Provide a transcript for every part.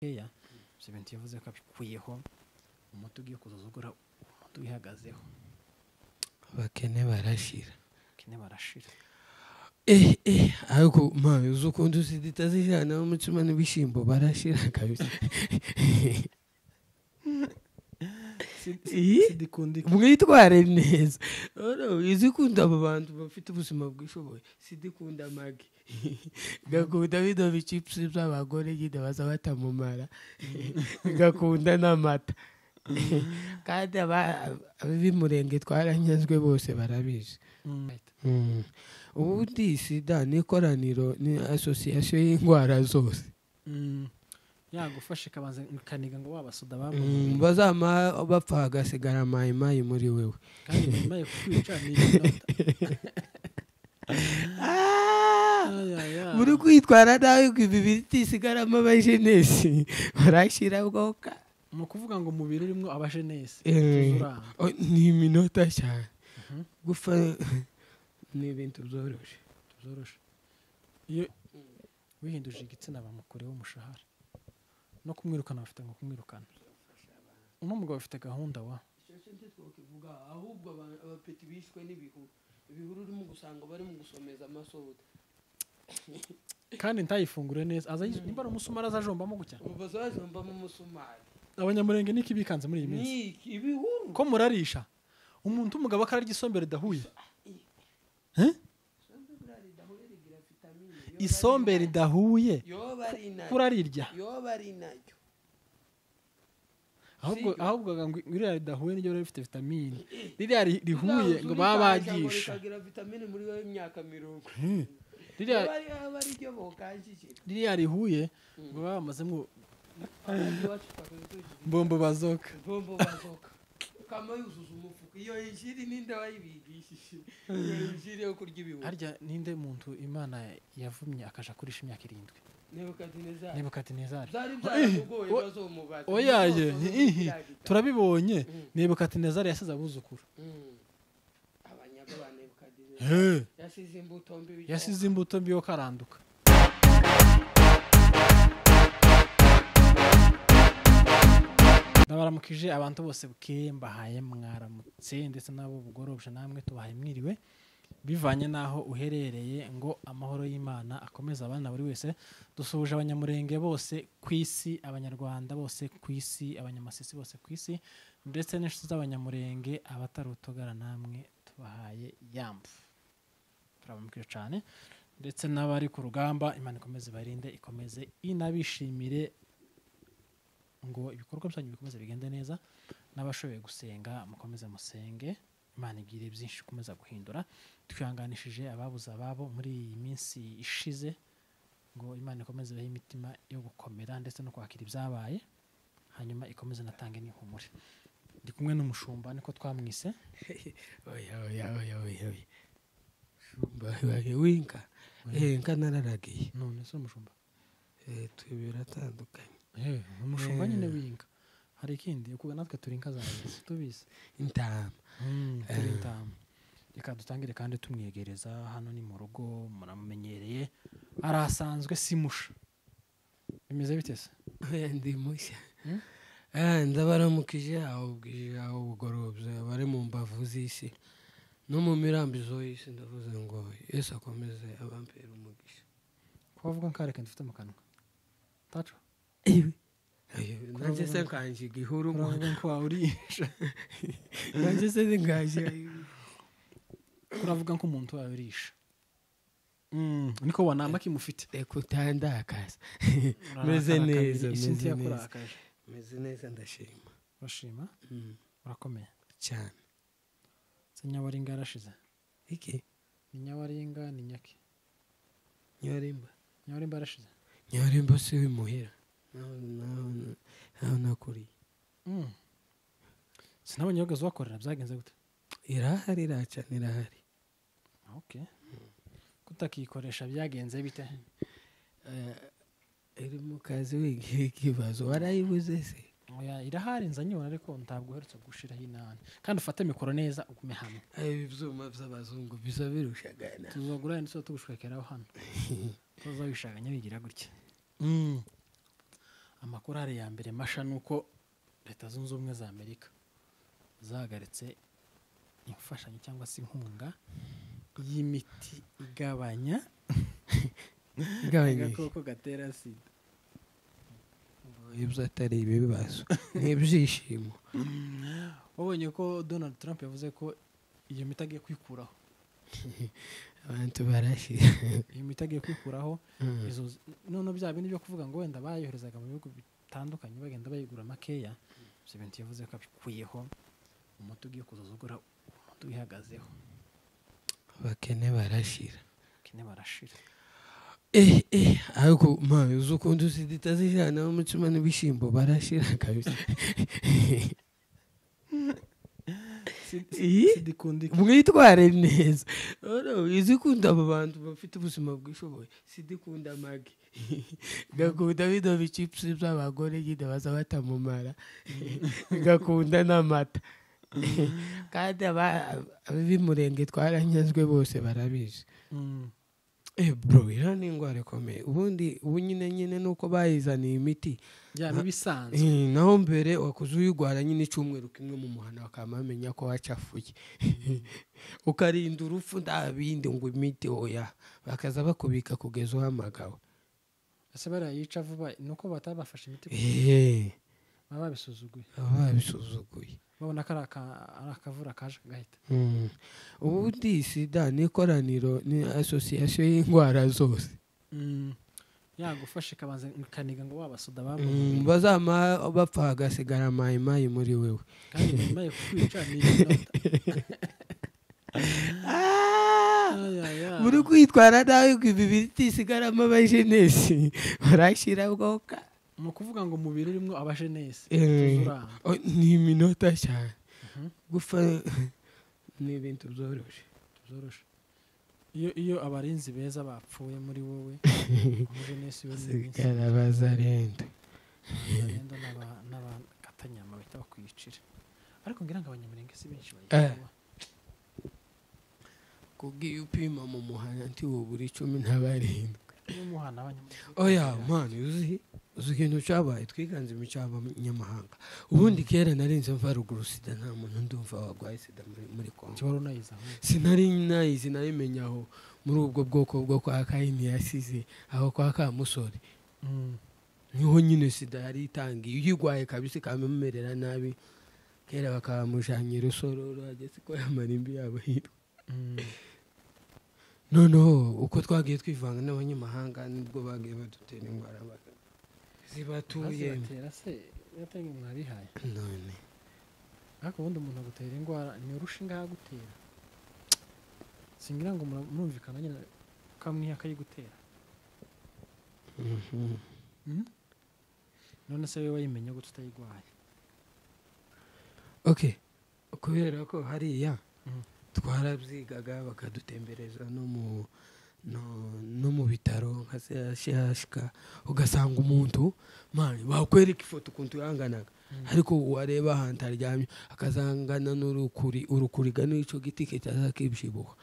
keya ibyo bintu yavuze ko abikuyeho umuti ugiye kuzuzugura umuti wihagazeho abakene barashira ariko mawe uzukundu zitazijana umutima n'ibishimbo barashira kabisa mwitware neza izikunda abo bantu bafite ubuzima bwishoboye sidikunda magi gakunda bino bichips by'abagore nyine baza batamumara gakunda n'amata kandi ab'imurenge twaranyazwe bose barabizi ubundi sida ni ikoraniro ni association y'indwara zose yagufashe kabanza kaniga ngo wabasoda bazama bapfa hagasigara mayimayi muri wewe kandi mayimayi kukwica ni inota muri kwitwara nawe ibi bitisigaramo abajenesi barashira bwoka mu kuvuga ngo mubiri urimo abajenesi ni iminota cyane gufa ni ibintu byoroshye iyo wihinduje igitsina bamukoreho umushahara no kumwirukana bafite ngo kumwirukana uno mugabo afite gahunda wa ahubwo abapeti bishwe n'ibihuru urimo gusanga bari mu gusomeza amasoda kandi ntayifungure neza aza nimba ari umusumari azajombamo gutya bazajombamo umusumari abanyamurenge niki bikanze muri iyi minsi ibihuru ko murarisha umuntu umugabo akararya isombere dahuye isombere idahuye kurarirya ahubwo ngiriya ridahuye n'iryo rifite vitamine ririya rihuye ngo babagisha ririya rihuye ngo babamazemo bombo bazoka kama yuzuza umufuka iyo injiri ninde wayibigishije iyo injiri yo kurya ibibu harya ninde muntu Imana yavumye akaja kurisha imyaka 7 Nebukadinezari zari byaramugoye bazomubaza oyaye turabibonye Nebukadinezari yasize abuzukuru abanyaga ba Nebukadinezari yasize imbuto mbi yo karanduka Nabaramukije abantu bose bukeye mbahaye mwaramutse ndetse nabo bugorobje namwe tubahaye mwiriwe bivanye naho uherereye ngo amahoro y'Imana akomeza abana buri wese dusubuje abanyamurenge bose kwisi abanyarwanda bose kwisi abanyamasisi bose kwisi ndetse n'inshuti z'abanyamurenge abatarutogara namwe tubahaye yambu turabamukije cyane ndetse n'abari ku rugamba Imana ikomeze barinde ikomeze inabishimire ngo ibikorwa byanyu bikomeze bigende neza n'abashoboye gusenga mukomeze musenge Imana igire byinshi komeza guhindura twihanganishije ababuza ababo muri iyi minsi ishize ngo Imana ikomeze bahe imitima yo gukomera ndetse no kwakira ibyabaye hanyuma ikomeze natange n'ihumure ndi kumwe n'umushumba niko twamwise oya shumba winka nka nararagiye none so umushumba tubira atandukanye umushumba nyine winka hari ikindi ukuga natwe turi inka zawe tubizi intama turi intama reka dutangire kandi tumwegereza hano ni mu rugo muramumenyereye arasanzwe simusha bimeze bite se ndi mushya ndabaramukije ahubwije aho bugorobye bari mu mbavu z'isi no mu mirambizo y'isi ndavuze ngo Yesu akomeze abampera umugisha kuvuga nkareka ndifite mu kanwa taco nanjye se kanje igihuru ngo wawurisha nanjye se ngaje kuravuga ko umuntu wawurisha niko wanamba kimufite ekutandakaza meze neza ndashima bashima urakomeye cyane Nyawaringa yarashize iki ni Nyawaringa ni nyaki Nyawarimba yarashize Nyawarimba si wimuhira naho nakuri sinabonye yoga zwakorera byagenze gute irahari okay kutakikoresha byagenze bite iri mu kazi w'ikibazo warayibuze se oya irahari nzanyibona ariko ntabwo uherutse gushiraho inani kandi ufate mikoro neza ugume hamwe ibyuma by'abazungu biza birushagana tuzogura ndetse tugushwekeraho hano tuzabishaganya bigira gutya amakuru ari ya mbere masha nuko leta zunze ubumwe za Amerika zahagaritse imfashanyo cyangwa se inkunga y'imiti igabanya agakoko gatera sida. ibyo atari ibibazo n'ibyishimo. wabonye ko Donald Trump yavuze ko iyo miti agiye kwikuraho. abantu barashira iyo miti agiye kwikuraho none bya bintu byo kuvuga ngo wenda bayoherezaga mu bihugu bitandukanye bagenda bayigura makeya, ibyo bintu yavuze ko abikuyeho, umuti ugiye kuzuzugura umuti wihagazeho. bakene barashira. ariko mpamvu z'ukundi usida zijana n'umutsima n'ibishyimbo barashira kabisa. mwitware neza. izikunda abo bantu bafite ubuzima bwishoboye, sidikunda amagi gakunda bino bichipusi by'abagore nyine baza batamumara, gakunda n'amata. kandi ab'imurenge twaranyazwe bose barabizi. bro, iriya ni indwara ikomeye. ubu nyine nuko bayizaniye imiti bisanzwe. naho mbere wakuze uyirwara nyine icyumweru kimwe mu muhanda bakaba bamenya ko wacafuye ukarinda urupfu, nta bindi ngo imiti oya, bakaza bakubika kugeza uhamagawe. ese barayica vuba nuko batabafashe imiti, baba babisuzuguye babona ko ari akavura kaje gahita. ubundi sida ni ikoraniro, ni asosiyasiyo y'indwara zose. yagufashe ikabanza ikaniga ngo wabasoda bazama bapfa hagasigara mayimayi muri wewe. kandi nyuma yo kwica ni iminota. muri kwitwara nawe ngo ibi bitisigaramo abajenesi barashyira bwoka. ni ukuvuga ngo umubiri urimo abajenesi ni iminota cyane. gupfa ni ibintu byoroshye. iyo abarinzi beza bapfuye muri wowe, umujenesi we sigara bazarenda n'abakatanyama bahita bakwicira. ariko ngira ngo abanyamurenge si benshi bayitwa. kubwiye upima mu muhanda ntiwubura 17. umuhanda abanyamurenge. oya mani uzi ikintu cyabaye twiganze imicyaba nyamahanga. ubundi kera narinze mva ruguru sida, nta muntu ndumva wagwaye sida muri Kongo. sinari nayizi, nayimenyaho muri ubwo bwoko bwo kwa Kayini yasize aho kwa Kamusore. niho nyine sida yari itangiye. uyigwaye kabisa ikamumerera nabi, kera bakamujanyira usororo ageze ko yamarimbi yabo hitwa. noneho uko twagiye twivanga n'abanyamahanga nibwo bagiye badutera indwara zibatuye. yatanga mwabihaye none ariko ubundi umuntu agutera indwara ni urushinga yagutera, singira ngo murumvikana nyine kamwe akayigutera. none se wewe yimenya gute utayigwaye? kubera ko hariya twarabyigaga bakadutembereza no mu bitaro nka CHK, ugasanga umuntu mani bakwereka ifoto ukuntu yanganaga, ariko wareba ahantu aryamye akazangana urukuriga n'icyo giti kitaza kibyibuha.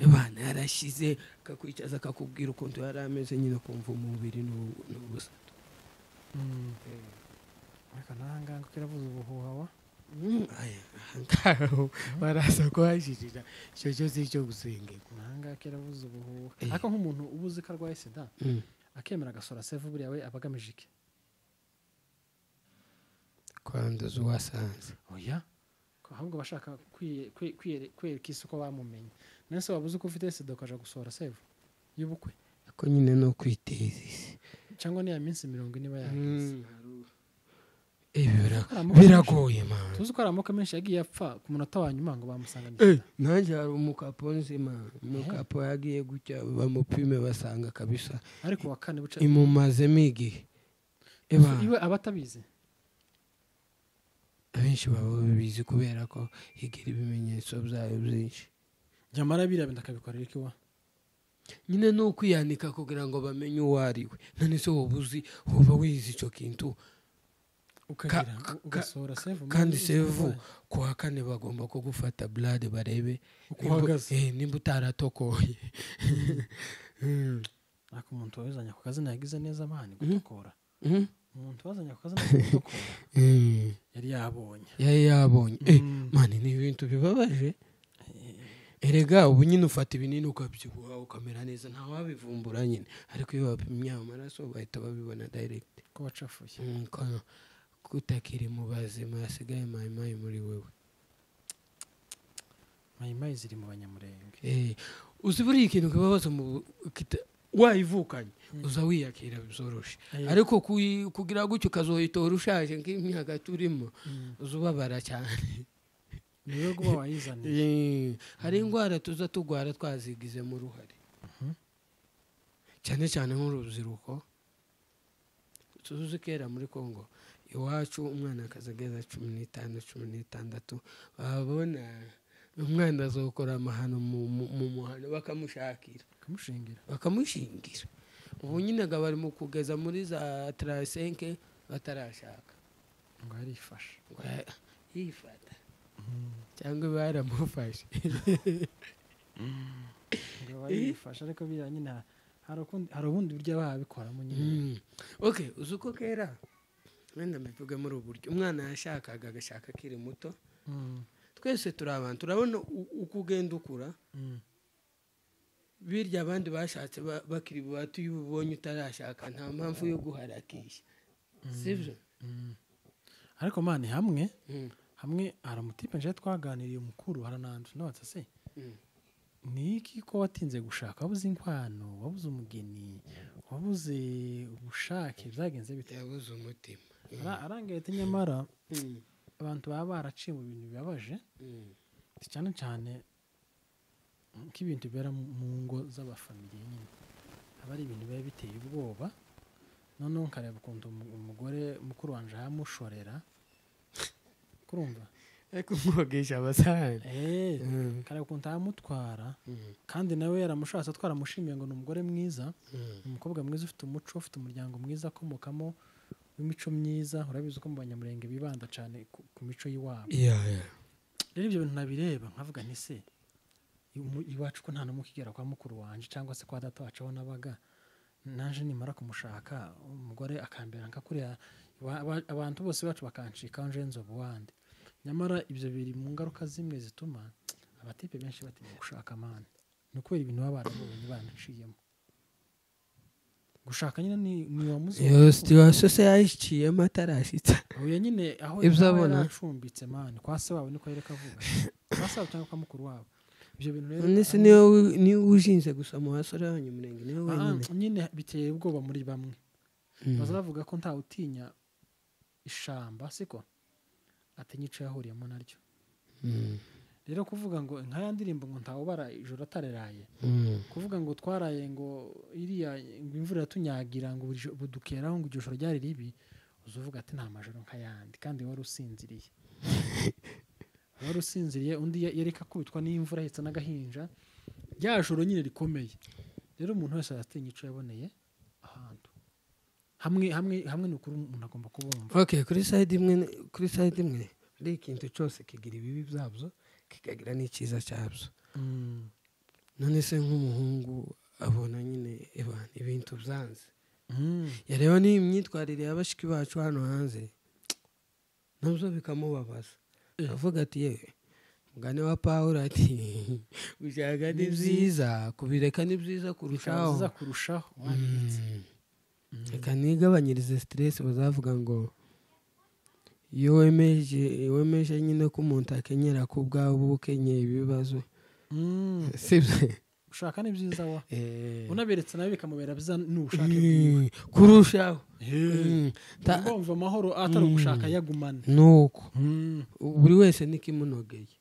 abana yarashize akakwicaza akakubwira ukuntu yari ameze, nyine kumva umubiri n'ubusa. reka nahanganga kiravuza ubuhuha wa baraza kuhashirira icyo cyose cyo gusengerwa. nahanganga kiravuza ubuhuha. ariko nk'umuntu ubuzi ko arwaye sida akemera agasora save buriya we abagamije iki? kwanduza uwasanze. oya, ahubwo bashaka kwereka isi uko bamumenye. nese wabuze ko ufite sida ukaja gusohora save y'ubukwe? ako nyine no kwiteza isi cyangwa ni ya minsi 40 bayagize. biragoye man. tuzi ko ari amoko menshi yagiye apfa ku munota wa nyuma ngo bamusanganye. nanjye hari umukapo nzima, umukapo yagiye gutya bamupime basanga kabisa, ariko wa kane buca imumazemo igihe. iwe abatabizi abenshi baba bizi kubera ko higira ibimenyetso byayo byinshi. nyamara birabenda akabikorera iki wa? nyine no kwiyanika kugira ngo bamenye uwo ari we. none se wobuzi uba wizi icyo kintu ugasohora save. kandi save kwa kane bagomba ko gufata blood barebe nimba utaratokoye. ariko umuntu wazanya ku kazina yagize neza mani gutokora. umuntu wazanye ako kazi n'akadokora yari yabonye mani ni ibintu bibabaje erega ubu nyine ufata ibinini ukabyibuha ukamera neza nta wabivumbura nyine ariko iyo bapimye amaraso bahita babibona direct ko bacafuye kutakiri mu bazima hasigaye mayimayi muri wewe. Mayimayi ziri mu Banyamurenge. Uzi buriya ikintu kibabaza wayivukanye uza wiyakira bizoroshe ariko kugira gutyo ukazoyitora ushaje nk'imyaka turimo uza ubabara cyane. Niyo kuba wayizaniye. Hari indwara tuza tugwara twazigize mu ruhare cyane cyane nk'urubyiruko. Tuzi kera muri Kongo iwacu umwana akazageza 15 16 babona umwana azokora amahano mu muhano bakamushakira bakamushingira. Ubu nyine bari mu kugeza muri za 35 batarashaka ngo yarifasha yifata cyangwa baramufashe ngo barifasha ariko bira nyine hari ubundi buryo babikoramo nyine. Okay, uzuko kera wenda mbivuge muri uburyo umwana yashakaga agashaka akiri muto. Twese turi abantu turabona uko ugenda ukura birya abandi bashatse bakiri bato iyo ubonye utarashaka nta mpamvu yo guharakisha sivyo. Ariko mani hamwe hari umutipe nje twaganiriye mukuru harananze nabatse se niki ko watinze gushaka wabuze inkwano wabuze umugeni wabuze ubushake byagenze bite? Yabuze umutima arangete nyamara abantu baba baraciye mu bintu bibabaje cyane cyane nk'ibintu bera mu ngo z'abafamiliye nyine aba ari ibintu biba biteye ubwoba. Noneho nkareba ukuntu umugore mukuru wanje yamushorera kurumva ariko mwogesha abasahani kareba ukuntu yamutwara kandi nawe yaramushatse twaramushimiye ngo ni umugore mwiza umukobwa mwiza ufite umuco ufite umuryango mwiza akomokamo w'imico myiza. Urabizi ko mu Banyamurenge bibanda cyane ku mico y'iwabo. Rero ibyo bintu nabireba nkavuga nti se iwacu ko nta namukigera kwa mukuru wanje cyangwa se kwa data wacu aho nabaga naje nimara kumushaka umugore akambera nkakuriya abantu bose bacu bakancika nje nzobo wande. Nyamara ibyo biri mu ngaruka zimwe zituma abatipe benshi batinya gushaka amana no kubera ibintu baba barabonye banaciyemo. Gushaka nyine ni wamuze situation se yashiciye matarashitsa uya nyine aho ibzabona acumbitse mani kwa se wabo niko yereka avuga kwa se cyangwa kwa mukuru wabo. Ibyo bintu rero nese ni ujinze gusa mu basore b'Abanyamurenge niwe wenyine nyine biteye ubwoba muri bamwe bazavuga ko nta utinya ishamba siko atinya ico yahuriyemo naryo. Rero kuvuga ngo nkaya ndirimbo ngo ntawubara ijoro atareraye kuvuga ngo twaraye ngo iriya ngo imvura yatunyagira ngo budukeraho ngo ijoro ryari ribi uzuvuga ati nta majoro nkayandi kandi wari usinziriye undi yereka kubitwa n'imvura hitsa n'agahinja rya joro nyine rikomeye. Rero umuntu wese aratinya ico yaboneye ahantu hamwe n'ukuri umuntu agomba kubumva. Okay, kuri side imwe ari ikintu cyose kigira ibibi byabyo kikagira n'icyiza cyabyo. None se nk'umuhungu abona nyine ibintu byanze yareba n'imyitwarire y'abashiki bacu hano hanze nabyo bikamubabaza avuga ati yewe mugane wa Pawulo ati gushaka ni byiza kubireka ni byiza kurushaho reka nigabanyirize stress. Bazavuga ngo iyo wemeje nyine ko umuntu akenyera ku bwawe uba ukenyeye ibibazo sibyo. Gushaka ni byiza wa unaberetse nawe bikamubera byiza n'ubushake kurushaho ndumva amahoro atari ugushaka yagumana nuko buri wese nikimunogeye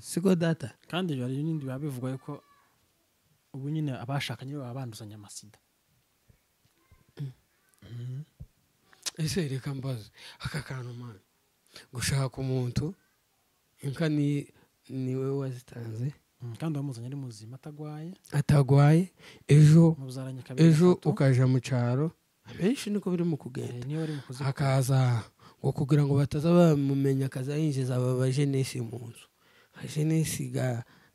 siko data. Kandi ibyo ari n'indi babivuga yuko ubu nyine abashakanye baba banduzanya amasida. Ese reka mbaze aka kantu mani gushaka umuntu inka niwe wazitanze kandi wamuzanye ari muzima atagwaye ejo ukaja mu cyaro abenshi niko biri mu kugenda akaza ngo kugira ngo bataza bamumenya akaza yinjiza aba bajenesi mu nzu ajenesi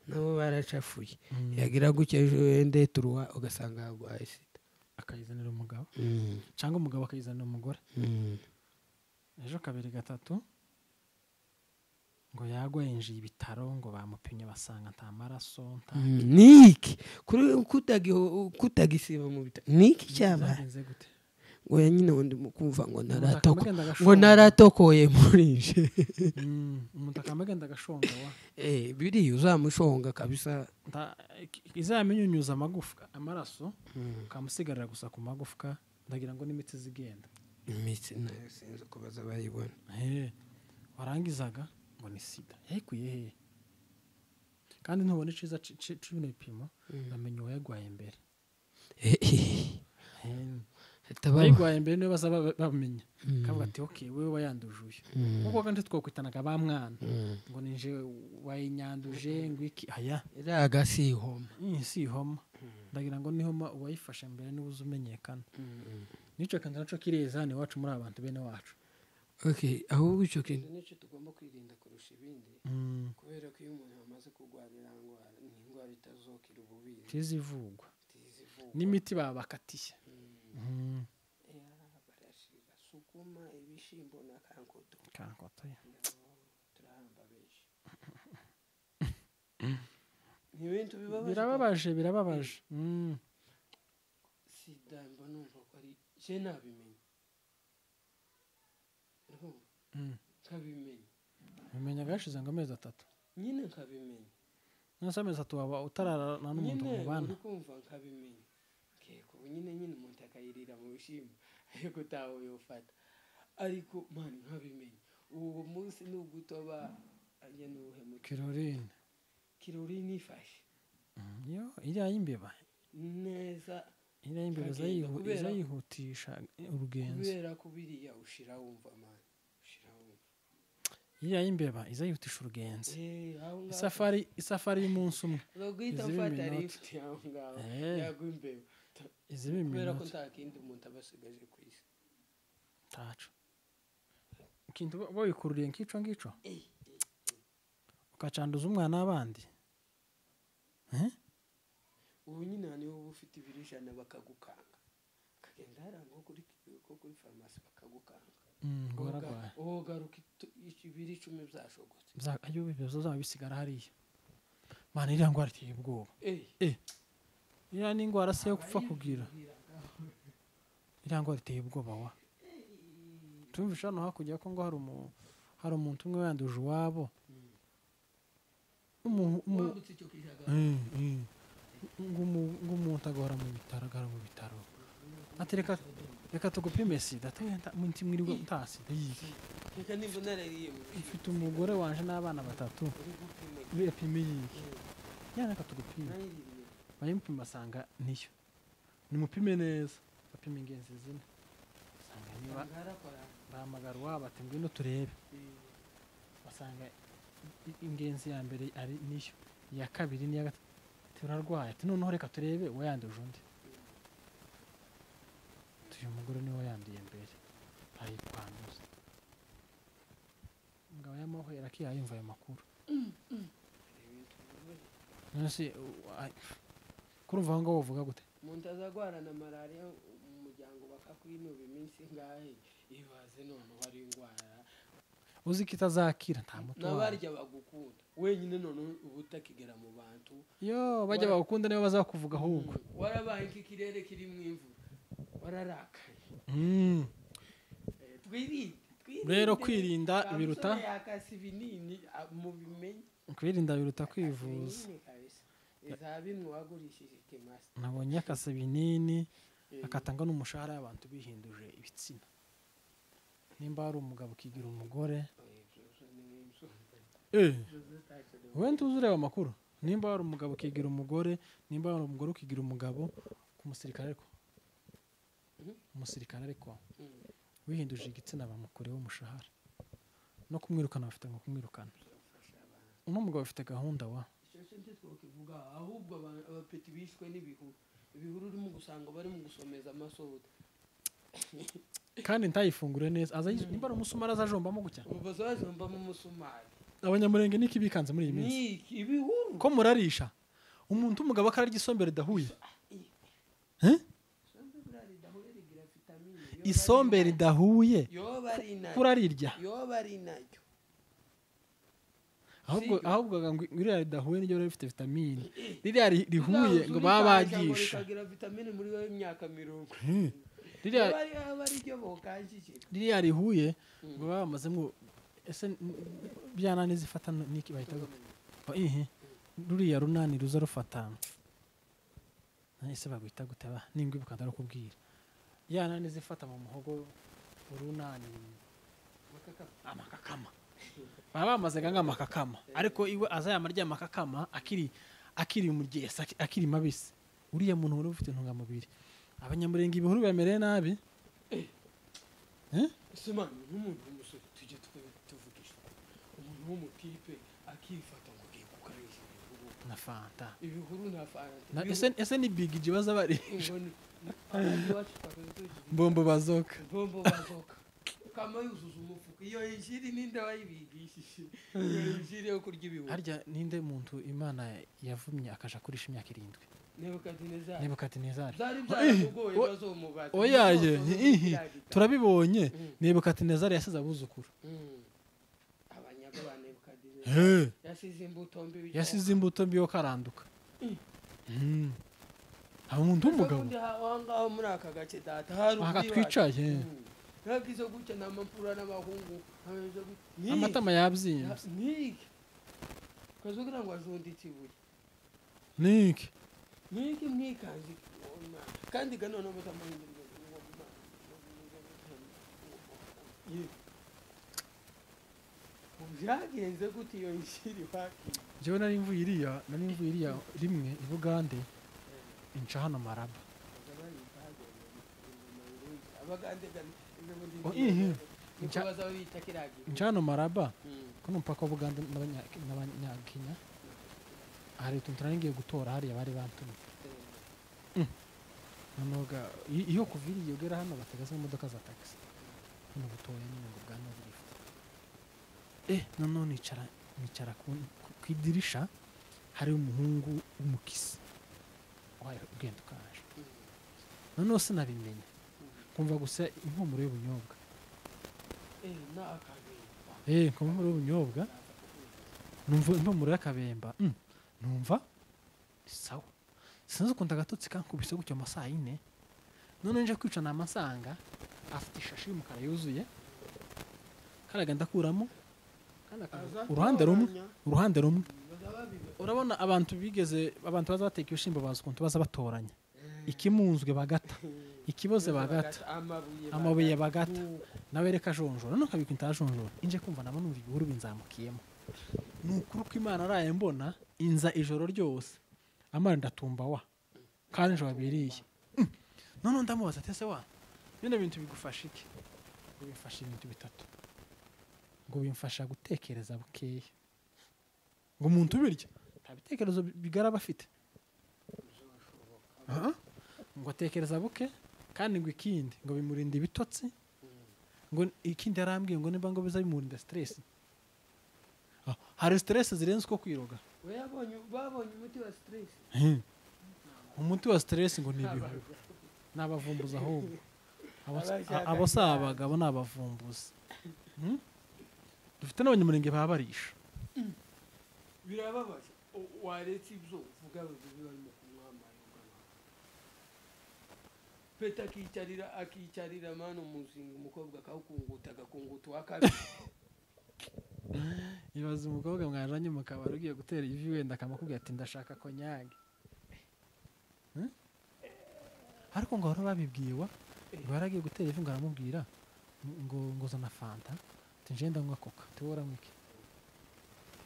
nabo baracafuye yagira gucya ejo ende turuwa ugasanga yagwaye sida akayizanira umugabo cyangwa umugabo akayizanira umugore ejo kabiri gatatu ngo yagwa yinjiye ibitaro ngo bamupimye basanga nta maraso niki kutagisiba mu bitaro niki cyaba ngo nyine undi mukumva ngo naratokoye muri je umuntu akamagenda agashonga wa biri uzamushonga kabisa izamenyunyuza amagufwa amaraso kamusigarira gusa ku magufwa ndagira ngo n'imitsi zigenda imitsi nayo sinzi kubaza bayibona warangizaga ngo ni sida yekuye he kandi ntubone ciza cibino bipimo bamenye uwayagwaye mbere bayigwaye mbere niyo baza bamenya kavuga ati okay wewe wayanduje uyu kuko kandi twokwitanaga ba mwana ngo ninje wayinyanduje ngo iki aya iraga si homa ndagira ngo nihoma uwayifashe mbere niwe uzumenyekana nico kandi naco kireza ni wacu muri abantu bene wacu ahubwo icyo kintu nicyo tugomba kwirinda kurusha ibindi kubera ko iyo umuntu amaze kurwarira indwara itazokira ububiri tizivugwa n'imiti babakatiye barashira sukuma ibishimbo na kankoto turahamba benshi n'ibintu birababaje sida mba numva ko ari je nabimenye bimenya gashize ngo amezi 3 nyine nkabimenya nasa amezi 3 waba utararana n'umuntu mubana nyine kumva nkabimenya keko nyine umuntu akayirira mu bishimbo ariko tawo yofata ariko mani nkabimenya uwo munsi n'ugutoba ajya nuhe mu kirorine ifashe yo iriya y'imbeba neza iriya y'imbeba zayihutisha urugenzo kubera ko biriya ushira wumva mani iriya y'imbeba izayihutisha urugenzo isafari y'umunsi umwe izi kubera ko nta kindi umuntu aba asigaje ku isi taco ikintu boyikururiye nkico ukacanduza umwana w'abandi ubu nyine niho uba ufite ibirishana bakagukanga ukagenda harangwa kuri farumasi bakagukanga garuka ibiri 10 byashogotse ayo bibazo zaba bisigara hariya mana iriya ngwara iteye ubwoba iriya ni ingwara se yo gupfa kugira iriya ngwara iteye ubwoba wa tumvisha hano hakurya ko ngo hari umuntu umwe yanduje uwabo ngo umuntu agahora mu bitaro ati reka tugupime sida munsi mwiriwe utasida yiki reka nimba narariye mfite umugore wanje n'abana 3 bipime yiki reka tugupime bayimupima basanga niyo nimupime neza bapime ingenzi zine basanga niba bahamagara wabo ati ngwino turebe basanga ingenzi ya mbere ari niyo iya kabiri n'iya gatatu turarwaye ati noneho reka turebe wayanduje undi uyu mugore niwe yanduye mbere ayikwanduza ngabo y'amahwera ki yayumva ayo makuru nasi kurumva ngo uvuga gute umuntu azagwara na malaria mu muryango bakakwinuba iminsi ngahe ibaze none hari ingwara uzi kitazakira nta mutu nabarya bagukunda wenyine none ubutakigera mu bantu yo bajya bagukunda niyo bazakuvuga ahubwo warabaye iki kirere kiri mu imvu wararakaye rero kwirinda biruta yakasi binini mu bimenye kwirinda biruta kwivuza izabinwe wagurishije kemasi nabonye akase binini akatanga n'umushahara y'abantu bihinduje ibitsina nimba ari umugabo kigira umugore wenda uzureba amakuru nimba ari umugabo kigira umugore nimba ari umugore ukigira umugabo ku umusirikare ariko wihinduje igitsina bamukoreho umushahara no kumwirukana bafite ngo kumwirukana uno mugabo afite gahunda wa kivuga ahubwo abapeti bishwe ibihuru urimo gusanga bari mu gusomeza amasoda kandi ntayifungure neza azayizo nimba ari umusumari azajombamo gutya bazajombamo umusumari abanyamurenge niki bikanze muri iyi minsi ibihuru ko murarisha umuntu umugabo akararya isombere dahuye isombe ridahuye yoba ari nayo kurarirya yoba ari nayo ahubwo ngo ririya ridahuye niryo riba rifite vitamine ririya rihuye ngo baba bagisha rikagira vitamine muri yo y'imyaka 40 ririya rihuye ngo baba bamazemo ese byanani zifata niki bahita ruriya runani ruza rufata ese bagwita guteba ningwe bukanda kubwira yanani zifata mu muhogo urunani amakakama baba bamaze ganga amakakama ariko iwe azayamarya amakakama akiri mu gesa akiri mabisi uriya muntu wari ufite intungamubiri abanyamurenge ibihuru bamereye nabi sema n'umuntu umusore tujye tuvugisha umuntu w'umutipe akifata ngo giye kukarisha na fanta ibihuru na fanta ese ni big jibaza bari bombo bazoka kama yuzuza umufuka iyo injiri ninde wayibigishije iyo injiri yo kurya ibihuru harya ninde muntu Imana yavumye akaja kurisha imyaka 7 Nebukadinezari zari byarugoye bazomubata oyaye turabibonye Nebukadinezari yasize abuzukuru abanyaga ba Nebukadinezari yasize imbuto mbi yo karanduka umuntu w'umugabo ngaho muri aka gace data hari twicaye ntagize gutya n'amapura n'abahungu amatama yabyimbye niki kazogira ngo ajonditse ibuye niki mwikazi kandi ganone batamuhindira byagenze gute iyo nshiri baki jewe nari mvuye iriya rimwe i Bugande inca hano Maraba abagande inca hano Maraba kuno mpaka wa Bugande n'abanyakenya hari utuntu ngiye gutora hariya bari bantumye nonoga iyo kuviriye ugera hano bategaza imodoka za taxi hano gutoya nyine ngo bwa nobirifu none nicara ku idirisha hari umuhungu w'umukisi waye ugenda ukaje none sinabimenye kumva gusa impumuro y'ubunyobwa impumuro y'ubunyobwa numva impumuro y'akabemba numva sawa sinzi ukunda agatotsi kankubise gutyo amasaha 4 none nje kwica namasanga afite ishashi y'umukara yuzuye karaga ndakuramo uruhande rumwe urabona abantu baza bateka ibishimbo bazi ukuntu baza batoranya ikimunzwe bagata ikiboze bagata amabuye bagata nawe reka jonjora none kabikwita jonjora inje kumva nabo numva ibihuru binzamukiyemo nukuri ko Imana araye mbona inza ijoro ryose amara ndatumba wa kandi njo babiriye none ndamubaza tese wa bino bintu bigufasha iki ngo bifasha ibintu bitatu ngo bimfasha gutekereza bukeya ngo umuntu birya ntabitekerezo bigaraba afite ngo atekereza buke kandi ngo ikindi ngo bimurinda ibitotsi ngo ikindi yarambwiye ngo niba ngo biza bimurinda stress hari stress zirenze uko kwiroga babonye umuti wa stress umuti wa stress ngo nibihu nabavumbuza ahubwo abo sabagabo nabavumbuza dufite n'abanyamurenge babarisha birababaje waretse ibyo uvuga barimo kumwamara peta akicarira mano muzinga umukobwa akawukunguta agakunguta wakabiri ibaza umukobwa mwaranye mu kabari ugiye gutera ivi wenda akamakubwira ati ndashaka konyage ariko ngo hora babibwiwa baragiye gutera ivi ngo aramubwira ngo zana fanta tinjenda ngwa koka tubora mwiki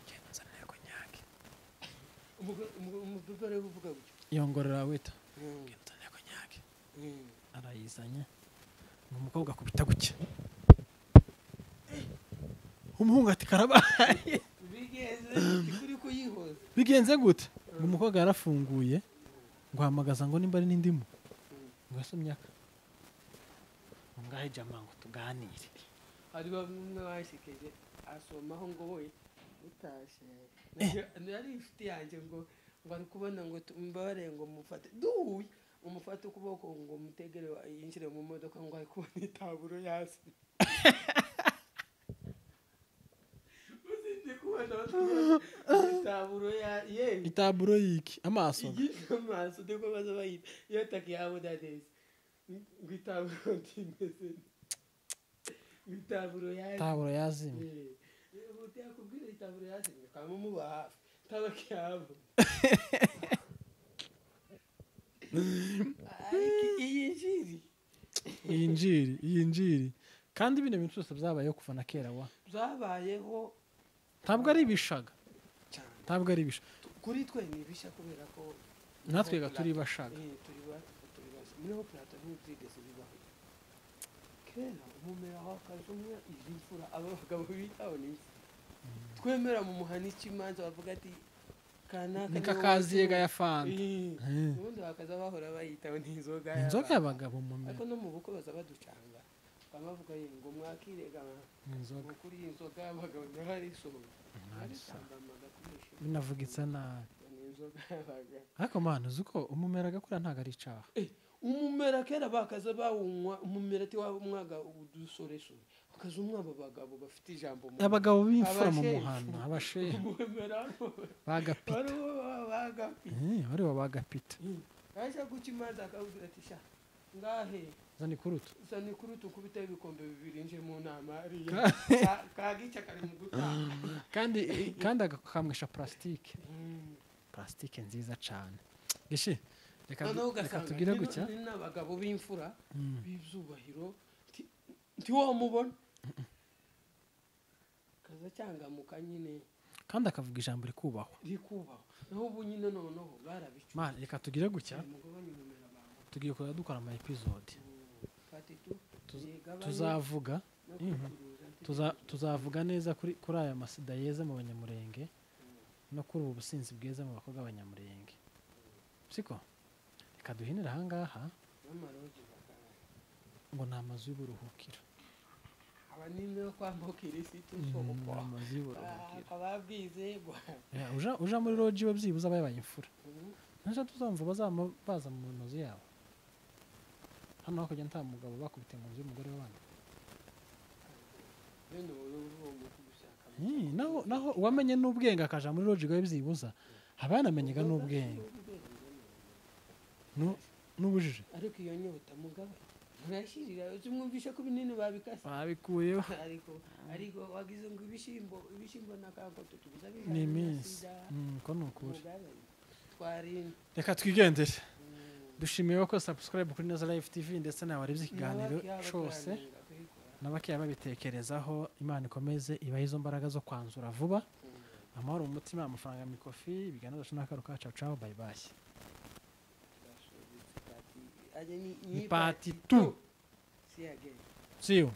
ngenda zana konyage umugore uvuga gutyo yongorera weta ngenda zana konyage arayizanye ngo umukobwa akubita gutya umuhungu ati karabaye bigenze gute ngo umukobwa yarafunguye ngo hamagaza ngo nimba ari n'indimu ngo asomye aka ngahe jama ngo tuganire ari bamwe bashikeje asomaho ngo wowe utashe yari ifite yanjye ngo ari kubona ngo mbare ngo mufate duhuye umufata ukuboko ngo mutegere yinjire mu modoka ngo ari kubona itaburo yasi uzindi kubona itaburo ye itaburo yiki amaso amaso ndiko baza bayita iyo takiyabo dadesi ngo itaburo ndimeze itaburo yazimye ubuti yakubwira itaburo yazimye kama muba hafi tabakiyabo iyi njiri kandi bino bintu byose byabayeho kuva na kera byabayeho ntabwo ari ibishaga kuri twe ni ibisha kubera ko natwe turi bashaga niho Plato ntubyigeze bibaho kera umumera wakaje umwe izi mfura aba bagabo bitaho n'iki twemera mu muhana ikimanza bavuga ati nika kaziye ga yafanda ubundi bakaza bahora bayitaho n'inzoga y'abagabo mu mera ariko no mu bukwe baza baducanga bamavuga ngo mwakirega inzoga kuri inzoga y'abagabo ndahari soho binavugitse nabi ariko mana uzi ko umumera agakura ntabwo ari icaha umumera kera bakaza bawunywa umumera ati waba umwaga udusoresore bakaza umwaba abagabo bafite ijambo abagabo b'imfura mu muhanda abashehe bagapita bari bagapita aje gukimaza akavuga ati sha ngahe zani kurutu kubita ibikombe bibiri nje mu nama kagica kare mu gutaha kandi agakamwisha plastike nziza cyane gishi reka tugire gutya n'abagabo b'imfura b'izubahiro ntiwamubona kaza cyangamuka nyine kandi akavuga ijambo rikubahwa naho ubu nyine noneho barabicu reka tugire gutya tugiye kuza dukora ama episode tuzavuga neza kuri aya masida yeze mu banyamurenge no kuri ubu businzi bweze mu bakobwa b'abanyamurenge siko reka duhinira ahangaha ngo ni amazu y'uburuhukiro abanini yo kwambukira isi tusohoka amazu y'uburuhukiro ababwizegwa uja muri loji we byibuze abaye imfura nje tuzamva baza mu mazu yabo hano hakujya nta mugabo bakubite mu nzu y'umugore w'abandi naho uwamenye n'ubwenge akaja muri loji we byibuza haba yanamenyega n'ubwenge n'ubujije ariko iyo nyota mugabo murashirira umwumvisha ko binini babikase babikuyeho ariko wagize ngo ibishimbo nakakoto tubiza ni iminsi ko nukuri twarinda reka twigendere dushimiye ko subscribe kuri Neza Live TV ndetse nawe warebye ikiganiro cyose n'abakiya babitekerezaho Imana ikomeze ibahe izo mbaraga zo kwanzura vuba amahoro mu mutima amafaranga mikofi ibiganiro cy'nakaro ka ciao bye bye ni part 2 see you